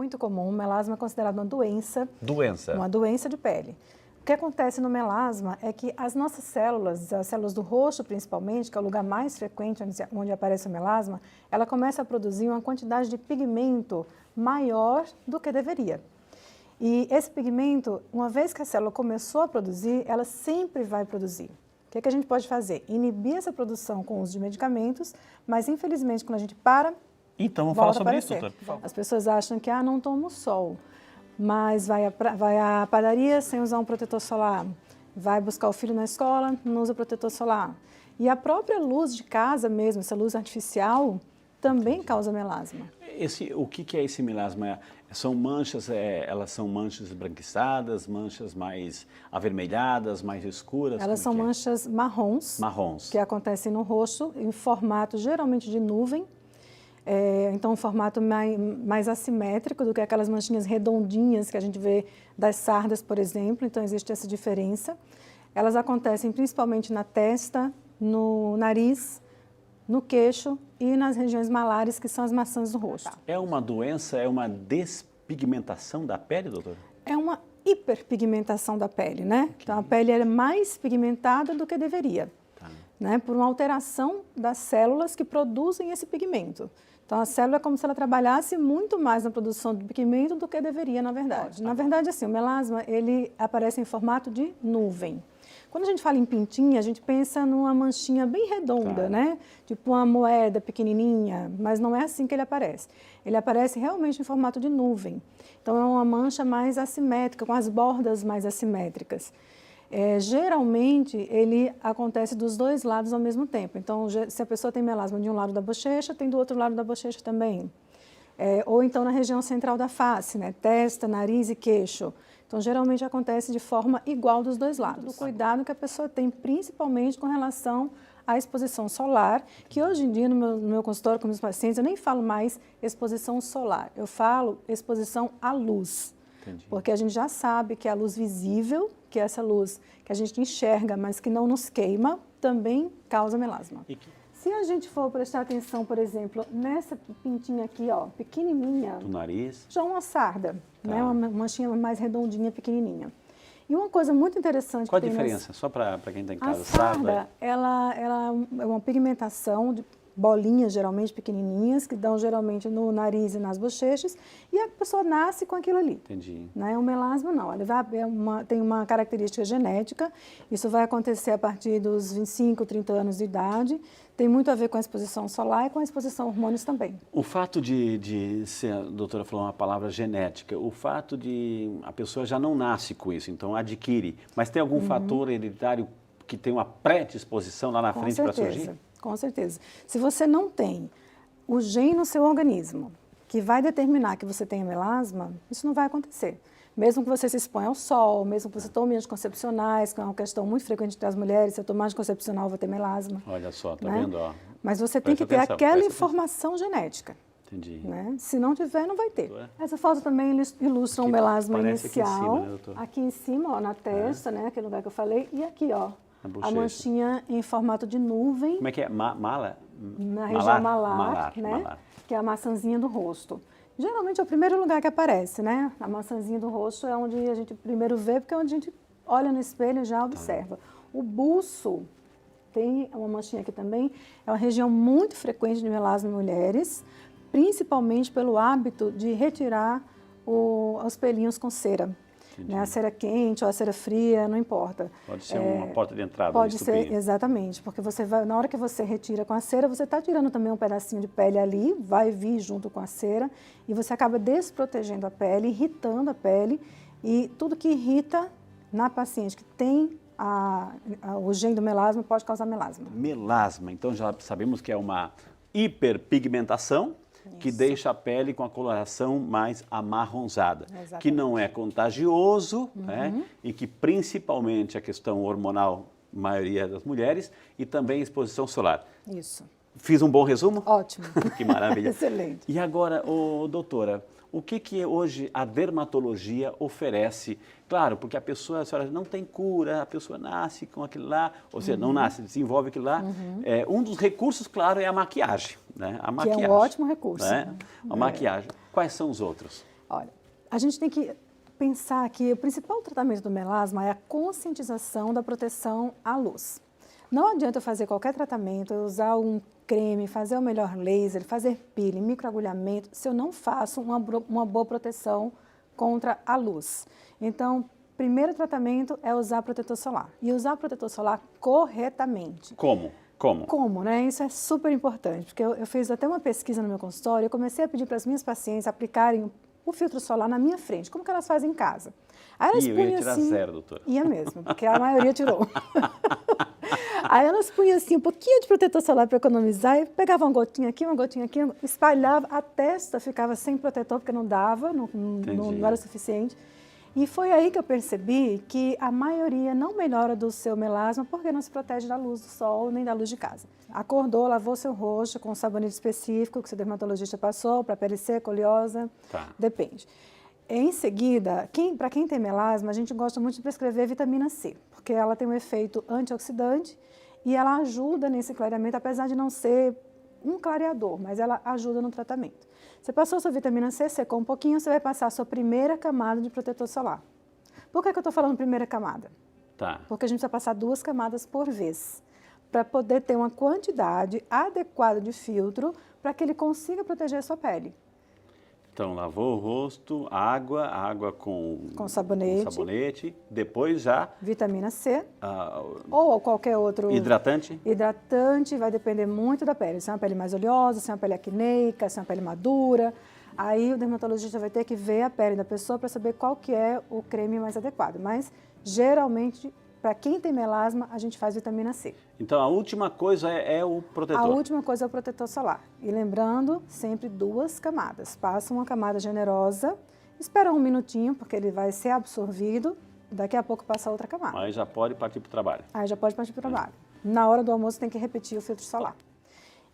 muito comum. O melasma é considerado uma doença. Doença? Uma doença de pele. O que acontece no melasma é que as nossas células, as células do rosto principalmente, que é o lugar mais frequente onde aparece o melasma, ela começa a produzir uma quantidade de pigmento maior do que deveria. E esse pigmento, uma vez que a célula começou a produzir, ela sempre vai produzir. O que é que a gente pode fazer? Inibir essa produção com o uso de medicamentos, mas infelizmente quando a gente para, então vamos falar sobre isso, doutor. As pessoas acham que não tomo sol, mas vai à padaria sem usar um protetor solar, vai buscar o filho na escola, não usa protetor solar. E a própria luz de casa mesmo, essa luz artificial, também causa melasma. O que é esse melasma? São manchas, elas são manchas esbranquiçadas, manchas mais avermelhadas, mais escuras? Elas são manchas marrons, que acontecem no rosto, em formato geralmente de nuvem. Então, um formato mais assimétrico do que aquelas manchinhas redondinhas que a gente vê das sardas, por exemplo. Então, existe essa diferença. Elas acontecem principalmente na testa, no nariz, no queixo e nas regiões malares, que são as maçãs do rosto. É uma doença, é uma despigmentação da pele, doutor? É uma hiperpigmentação da pele, né? Okay. Então, a pele é mais pigmentada do que deveria, né? Por uma alteração das células que produzem esse pigmento. Então, a célula é como se ela trabalhasse muito mais na produção de pigmento do que deveria, na verdade. Na verdade, assim, o melasma, ele aparece em formato de nuvem. Quando a gente fala em pintinha, a gente pensa numa manchinha bem redonda, né? Tipo uma moeda pequenininha, mas não é assim que ele aparece. Ele aparece realmente em formato de nuvem. Então, é uma mancha mais assimétrica, com as bordas mais assimétricas. Geralmente, ele acontece dos dois lados ao mesmo tempo. Então, se a pessoa tem melasma de um lado da bochecha, tem do outro lado da bochecha também. Ou então na região central da face, né? Testa, nariz e queixo. Então, geralmente acontece de forma igual dos dois lados. O cuidado que a pessoa tem, principalmente com relação à exposição solar, que hoje em dia, no meu consultório com meus pacientes, eu nem falo mais exposição solar, eu falo exposição à luz. Entendi. Porque a gente já sabe que a luz visível, que é essa luz que a gente enxerga, mas que não nos queima, também causa melasma. Se a gente for prestar atenção, por exemplo, nessa pintinha aqui, ó, pequenininha, do nariz, já uma sarda, né? Uma manchinha mais redondinha, pequenininha. E uma coisa muito interessante... Qual a diferença? Só para quem está em casa. A sarda, ela é uma pigmentação de bolinhas, geralmente pequenininhas, que dão geralmente no nariz e nas bochechas, e a pessoa nasce com aquilo ali. Entendi. Né? O melasma não, ele tem uma característica genética, isso vai acontecer a partir dos 25, 30 anos de idade, tem muito a ver com a exposição solar e com a exposição a hormônios também. O fato de ser, a doutora falou uma palavra genética, o fato de a pessoa já não nasce com isso, então adquire, mas tem algum fator hereditário que tem uma predisposição lá na frente para surgir? Com certeza. Se você não tem o gene no seu organismo que vai determinar que você tenha melasma, isso não vai acontecer. Mesmo que você se exponha ao sol, mesmo que você tome anticoncepcionais, que é uma questão muito frequente entre as mulheres, se eu tomar anticoncepcional, eu vou ter melasma. Olha só, tá vendo? Ó. Mas você tem que ter aquela informação genética. Entendi. Né? Se não tiver, não vai ter. Essa foto também ilustra um melasma inicial. Aqui em cima, né, aqui em cima, ó, na testa, né, aquele lugar que eu falei, e aqui, ó. A manchinha em formato de nuvem. Como é que é? Mala? Na região malar, né? Malar. Que é a maçãzinha do rosto. Geralmente é o primeiro lugar que aparece, né? A maçãzinha do rosto é onde a gente primeiro vê, porque é onde a gente olha no espelho e já observa. O buço tem uma manchinha aqui também, é uma região muito frequente de melasma em mulheres, principalmente pelo hábito de retirar os pelinhos com cera. Né? A cera quente ou a cera fria, não importa. Pode ser uma porta de entrada. Pode ser, exatamente, porque você vai, na hora que você retira com a cera, você está tirando também um pedacinho de pele ali, vai vir junto com a cera, e você acaba desprotegendo a pele, irritando a pele, e tudo que irrita na paciente que tem o gene do melasma pode causar melasma. Melasma, então já sabemos que é uma hiperpigmentação, que deixa a pele com a coloração mais amarronzada, exatamente, que não é contagioso, né? E que principalmente a questão hormonal, maioria das mulheres, e também exposição solar. Isso. Fiz um bom resumo? Ótimo. Que maravilha. Excelente. E agora, doutora, o que hoje a dermatologia oferece? Claro, porque a senhora não tem cura, a pessoa nasce com aquilo lá, ou seja, não nasce, desenvolve aquilo lá. Um dos recursos, claro, é a maquiagem. Né? A maquiagem, que é um ótimo recurso. Né? A maquiagem. Quais são os outros? Olha, a gente tem que pensar que o principal tratamento do melasma é a conscientização da proteção à luz. Não adianta eu fazer qualquer tratamento, eu usar um creme, fazer o melhor laser, fazer peeling, microagulhamento, se eu não faço uma boa proteção contra a luz. Então, primeiro tratamento é usar protetor solar. E usar protetor solar corretamente. Como? Como, né? Isso é super importante, porque eu fiz até uma pesquisa no meu consultório, eu comecei a pedir para as minhas pacientes aplicarem o filtro solar na minha frente, como que elas fazem em casa. Aí elas eu ia tirar assim, 0, doutora. Ia mesmo, porque a maioria tirou. Aí elas punham assim um pouquinho de protetor solar para economizar, e pegavam uma gotinha aqui, espalhava, a testa ficava sem protetor, porque não dava, não era suficiente. E foi aí que eu percebi que a maioria não melhora do seu melasma porque não se protege da luz do sol nem da luz de casa. Acordou, lavou seu rosto com um sabonete específico que o seu dermatologista passou para pele seca, oleosa, depende. Em seguida, para quem tem melasma, a gente gosta muito de prescrever vitamina C, porque ela tem um efeito antioxidante e ela ajuda nesse clareamento, apesar de não ser um clareador, mas ela ajuda no tratamento. Você passou sua vitamina C, secou um pouquinho, você vai passar a sua primeira camada de protetor solar. Por que eu estou falando primeira camada? Porque a gente precisa passar 2 camadas por vez, para poder ter uma quantidade adequada de filtro para que ele consiga proteger a sua pele. Então, lavou o rosto, água com sabonete, depois já... Vitamina C, ou qualquer outro... Hidratante? Hidratante, vai depender muito da pele. Se é uma pele mais oleosa, se é uma pele acneica, se é uma pele madura. Aí o dermatologista vai ter que ver a pele da pessoa para saber qual que é o creme mais adequado. Mas, geralmente, para quem tem melasma, a gente faz vitamina C. Então, a última coisa é o protetor? A última coisa é o protetor solar. E lembrando, sempre 2 camadas. Passa uma camada generosa, espera um minutinho, porque ele vai ser absorvido, daqui a pouco passa outra camada. Aí já pode partir para o trabalho. Aí já pode partir para o trabalho. Na hora do almoço tem que repetir o filtro solar.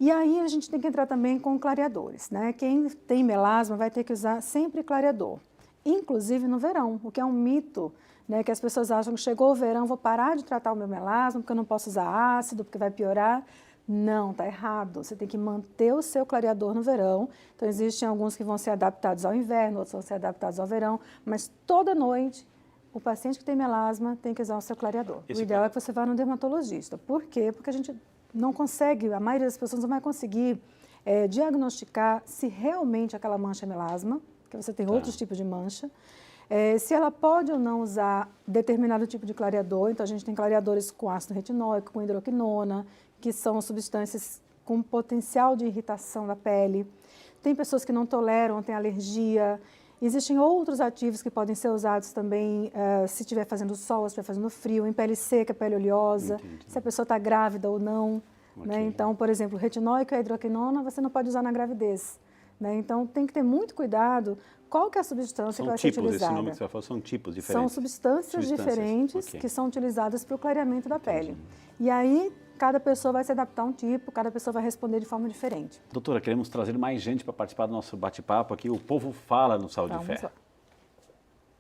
E aí a gente tem que entrar também com clareadores, né? Quem tem melasma vai ter que usar sempre clareador, inclusive no verão, o que é um mito, né, que as pessoas acham que chegou o verão, vou parar de tratar o meu melasma, porque eu não posso usar ácido, porque vai piorar. Não, tá errado. Você tem que manter o seu clareador no verão. Então, existem alguns que vão ser adaptados ao inverno, outros vão ser adaptados ao verão, mas toda noite, o paciente que tem melasma tem que usar o seu clareador. O ideal é que você vá no dermatologista. Por quê? Porque a gente não consegue, a maioria das pessoas não vai conseguir diagnosticar se realmente aquela mancha é melasma, porque você tem outros tipos de mancha. Se ela pode ou não usar determinado tipo de clareador, então a gente tem clareadores com ácido retinóico, com hidroquinona, que são substâncias com potencial de irritação da pele. Tem pessoas que não toleram, têm alergia. Existem outros ativos que podem ser usados também se estiver fazendo sol, se estiver fazendo frio, em pele seca, pele oleosa, se a pessoa está grávida ou não. Né? Então, por exemplo, o retinóico e a hidroquinona você não pode usar na gravidez. Né? Então, tem que ter muito cuidado qual que é a substância que vai ser utilizada. Esse nome que você falou, são tipos diferentes? São substâncias diferentes que são utilizadas para o clareamento da pele. E aí, cada pessoa vai se adaptar a um tipo, cada pessoa vai responder de forma diferente. Doutora, queremos trazer mais gente para participar do nosso bate-papo aqui. O povo fala no Saúde e Fé.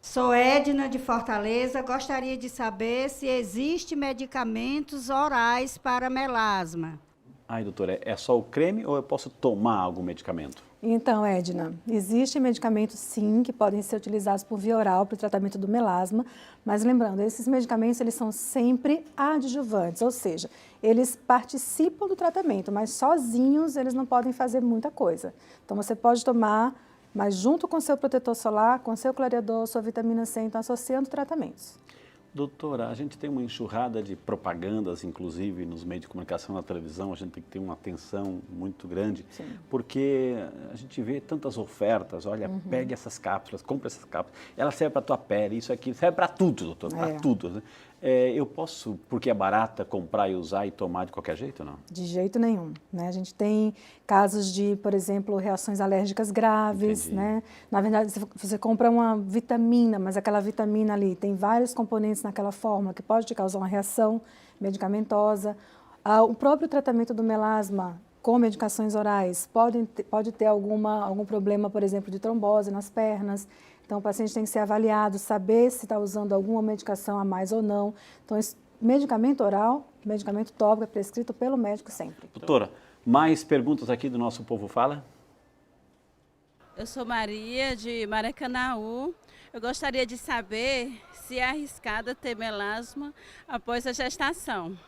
Sou Edna de Fortaleza. Gostaria de saber se existem medicamentos orais para melasma. Ai, doutora, é só o creme ou eu posso tomar algum medicamento? Então, Edna, existem medicamentos sim que podem ser utilizados por via oral para o tratamento do melasma, mas lembrando, esses medicamentos eles são sempre adjuvantes, ou seja, eles participam do tratamento, mas sozinhos eles não podem fazer muita coisa. Então, você pode tomar, mas junto com seu protetor solar, com seu clareador, sua vitamina C, então associando tratamentos. Doutora, a gente tem uma enxurrada de propagandas, inclusive nos meios de comunicação, na televisão, a gente tem que ter uma atenção muito grande, porque a gente vê tantas ofertas, olha, pegue essas cápsulas, compre essas cápsulas, ela serve para a tua pele, isso aqui, serve para tudo, doutor, para tudo. Né? Eu posso, porque é barata, comprar e usar e tomar de qualquer jeito ou não? De jeito nenhum. Né? A gente tem casos de, por exemplo, reações alérgicas graves. Né? Na verdade, você compra uma vitamina, mas aquela vitamina ali tem vários componentes naquela fórmula que pode te causar uma reação medicamentosa. O próprio tratamento do melasma com medicações orais pode ter algum problema, por exemplo, de trombose nas pernas. Então, o paciente tem que ser avaliado, saber se está usando alguma medicação a mais ou não. Então, medicamento oral, medicamento tópico é prescrito pelo médico sempre. Doutora, mais perguntas aqui do nosso Povo Fala? Eu sou Maria, de Maracanaú. Eu gostaria de saber se é arriscado ter melasma após a gestação.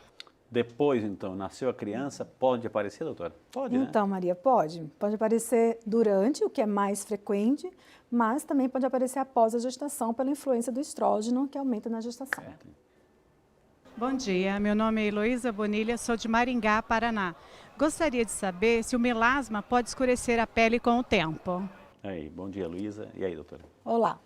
Depois, então, nasceu a criança, pode aparecer, doutora? Pode, né? Então, Maria, pode. Pode aparecer durante, o que é mais frequente, mas também pode aparecer após a gestação pela influência do estrógeno, que aumenta na gestação. Certo. Bom dia, meu nome é Heloísa Bonilha, sou de Maringá, Paraná. Gostaria de saber se o melasma pode escurecer a pele com o tempo. Aí, bom dia, Luísa. E aí, doutora? Olá.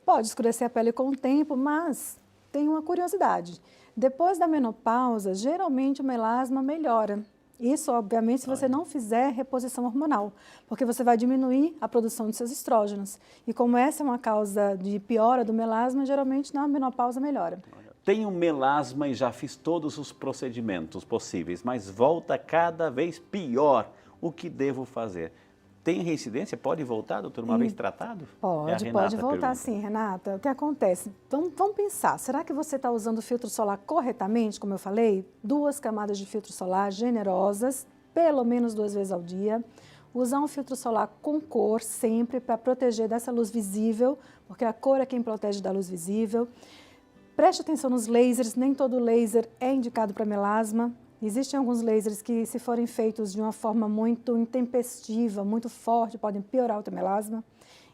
Pode escurecer a pele com o tempo, mas tem uma curiosidade. Depois da menopausa, geralmente o melasma melhora. Isso, obviamente, se você não fizer reposição hormonal, porque você vai diminuir a produção de seus estrógenos. E como essa é uma causa de piora do melasma, geralmente na menopausa melhora. Tenho melasma e já fiz todos os procedimentos possíveis, mas volta cada vez pior. O que devo fazer? Tem reincidência? Pode voltar, doutor, uma vez tratado? Pode voltar sim, Renata. O que acontece? Vamos pensar, será que você está usando o filtro solar corretamente, como eu falei? 2 camadas de filtro solar generosas, pelo menos 2 vezes ao dia. Usar um filtro solar com cor sempre para proteger dessa luz visível, porque a cor é quem protege da luz visível. Preste atenção nos lasers, nem todo laser é indicado para melasma. Existem alguns lasers que, se forem feitos de uma forma muito intempestiva, muito forte, podem piorar o teu melasma.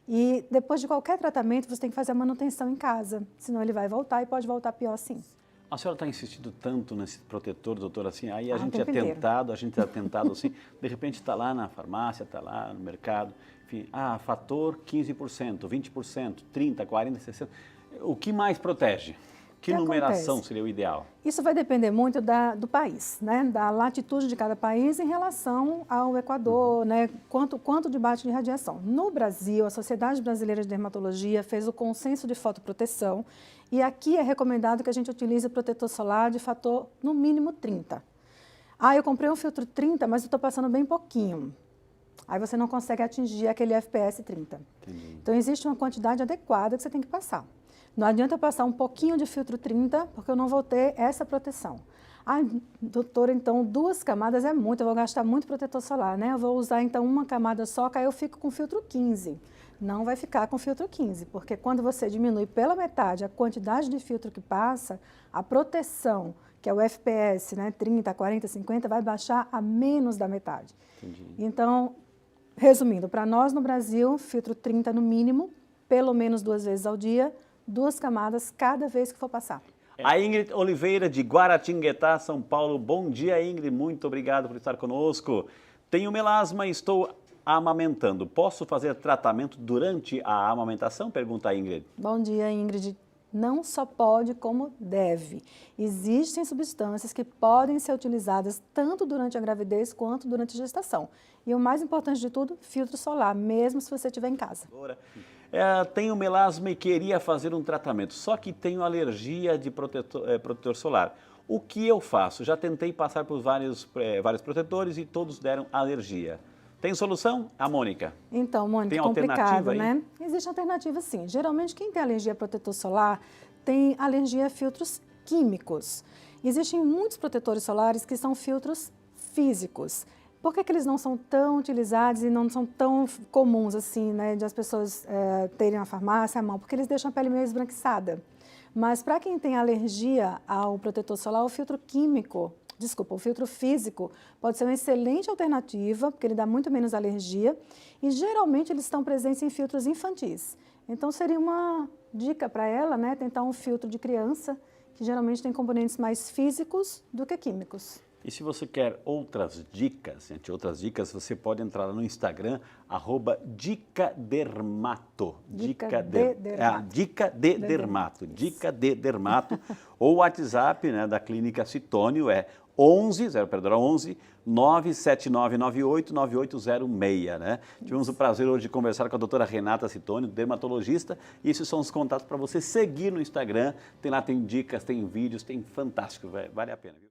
E depois de qualquer tratamento, você tem que fazer a manutenção em casa, senão ele vai voltar e pode voltar pior sim. A senhora está insistindo tanto nesse protetor, doutor, assim, aí a gente é tentado assim, de repente está lá na farmácia, está lá no mercado, enfim, fator 15%, 20%, 30%, 40%, 60%. O que mais protege? Que numeração acontece? seria o ideal? Isso vai depender muito do país, né? Da latitude de cada país em relação ao Equador, né? Quanto debate de radiação. No Brasil, a Sociedade Brasileira de Dermatologia fez o consenso de fotoproteção e aqui é recomendado que a gente utilize protetor solar de fator no mínimo 30. Eu comprei um filtro 30, mas eu estou passando bem pouquinho. Aí você não consegue atingir aquele FPS 30. Entendi. Então, existe uma quantidade adequada que você tem que passar. Não adianta eu passar um pouquinho de filtro 30, porque eu não vou ter essa proteção. Doutora, então 2 camadas é muito, eu vou gastar muito protetor solar, né? Eu vou usar então uma camada só, que aí eu fico com filtro 15. Não vai ficar com filtro 15, porque quando você diminui pela metade a quantidade de filtro que passa, a proteção, que é o FPS, né, 30, 40, 50, vai baixar a menos da metade. Entendi. Então, resumindo, para nós no Brasil, filtro 30 no mínimo, pelo menos 2 vezes ao dia, 2 camadas cada vez que for passar. A Ingrid Oliveira, de Guaratinguetá, São Paulo. Bom dia, Ingrid. Muito obrigado por estar conosco. Tenho melasma e estou amamentando. Posso fazer tratamento durante a amamentação? Pergunta a Ingrid. Bom dia, Ingrid. Não só pode, como deve. Existem substâncias que podem ser utilizadas tanto durante a gravidez quanto durante a gestação. E o mais importante de tudo, filtro solar, mesmo se você estiver em casa. Tenho melasma e queria fazer um tratamento, só que tenho alergia de protetor solar. O que eu faço? Já tentei passar por vários protetores e todos deram alergia. Tem solução? A Mônica. Então, Mônica, tem complicado, alternativa né? Existe alternativa sim. Geralmente quem tem alergia a protetor solar tem alergia a filtros químicos. Existem muitos protetores solares que são filtros físicos. Por que eles não são tão utilizados e não são tão comuns assim, né, de as pessoas terem na farmácia à mão? Porque eles deixam a pele meio esbranquiçada. Mas para quem tem alergia ao protetor solar, o filtro físico pode ser uma excelente alternativa, porque ele dá muito menos alergia e geralmente eles estão presentes em filtros infantis. Então seria uma dica para ela, né, tentar um filtro de criança, que geralmente tem componentes mais físicos do que químicos. E se você quer outras dicas, gente, você pode entrar lá no Instagram, @dicadermato. Dica de Dermato. Ou o WhatsApp, né, da Clínica Citônio é 11 979989806, né? Tivemos o prazer hoje de conversar com a doutora Renata Citônio, dermatologista, e esses são os contatos para você seguir no Instagram. Tem dicas, tem vídeos, tem fantástico, vale a pena, viu?